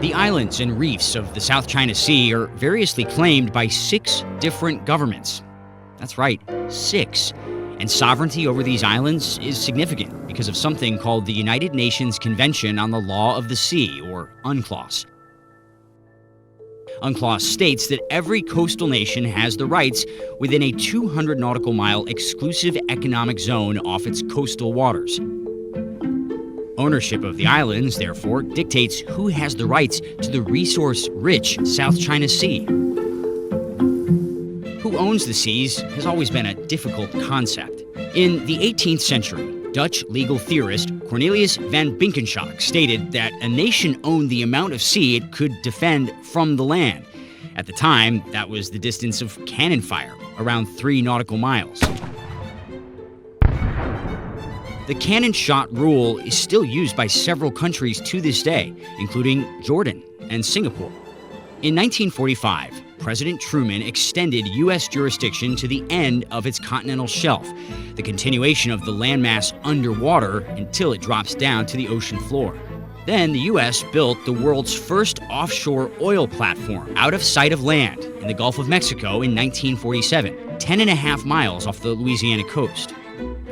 The islands and reefs of the South China Sea are variously claimed by 6 different governments. That's right, 6. And sovereignty over these islands is significant because of something called the United Nations Convention on the Law of the Sea, or UNCLOS. UNCLOS states that every coastal nation has the rights within a 200 nautical mile exclusive economic zone off its coastal waters. Ownership of the islands, therefore, dictates who has the rights to the resource-rich South China Sea. Who owns the seas has always been a difficult concept. In the 18th century, Dutch legal theorist Cornelius van Binkenshoek stated that a nation owned the amount of sea it could defend from the land. At the time, that was the distance of cannon fire, around 3 nautical miles. The cannon shot rule is still used by several countries to this day, including Jordan and Singapore. In 1945, President Truman extended U.S. jurisdiction to the end of its continental shelf, the continuation of the landmass underwater until it drops down to the ocean floor. Then the U.S. built the world's first offshore oil platform out of sight of land in the Gulf of Mexico in 1947, 10.5 miles off the Louisiana coast.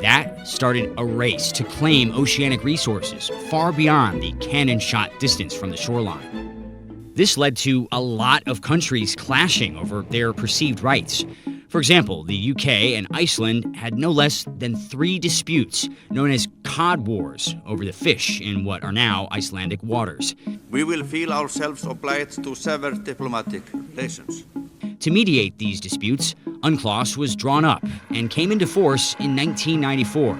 That started a race to claim oceanic resources far beyond the cannon shot distance from the shoreline. This led to a lot of countries clashing over their perceived rights. For example, the UK and Iceland had no less than 3 disputes, known as cod wars, over the fish in what are now Icelandic waters. We will feel ourselves obliged to sever diplomatic relations. To mediate these disputes, UNCLOS was drawn up and came into force in 1994.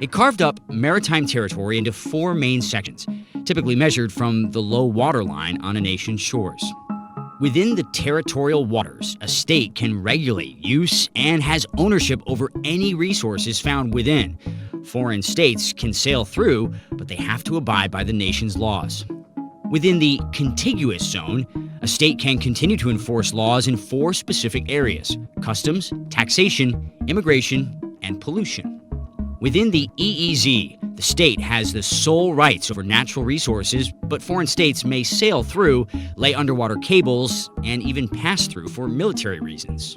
It carved up maritime territory into 4 main sections, typically measured from the low water line on a nation's shores. Within the territorial waters, a state can regulate use and has ownership over any resources found within. Foreign states can sail through, but they have to abide by the nation's laws. Within the contiguous zone, a state can continue to enforce laws in 4 specific areas: customs, taxation, immigration, and pollution. Within the EEZ, the state has the sole rights over natural resources, but foreign states may sail through, lay underwater cables, and even pass through for military reasons.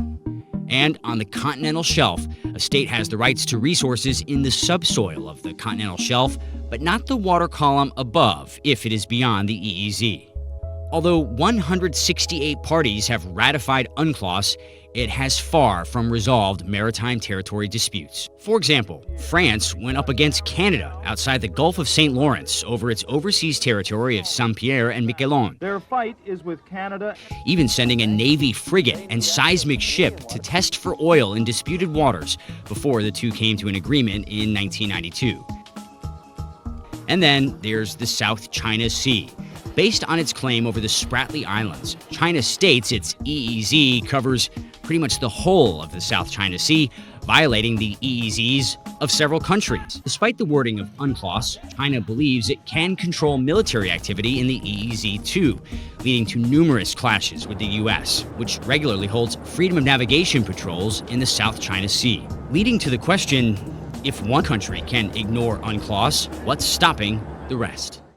And on the continental shelf, a state has the rights to resources in the subsoil of the continental shelf, but not the water column above if it is beyond the EEZ. Although 168 parties have ratified UNCLOS, it has far from resolved maritime territory disputes. For example, France went up against Canada outside the Gulf of St. Lawrence over its overseas territory of Saint-Pierre and Miquelon. Their fight is with Canada. Even sending a Navy frigate and seismic ship to test for oil in disputed waters before the two came to an agreement in 1992. And then there's the South China Sea. Based on its claim over the Spratly Islands, China states its EEZ covers pretty much the whole of the South China Sea, violating the EEZs of several countries. Despite the wording of UNCLOS, China believes it can control military activity in the EEZ too, leading to numerous clashes with the U.S., which regularly holds freedom of navigation patrols in the South China Sea. Leading to the question, if one country can ignore UNCLOS, what's stopping the rest?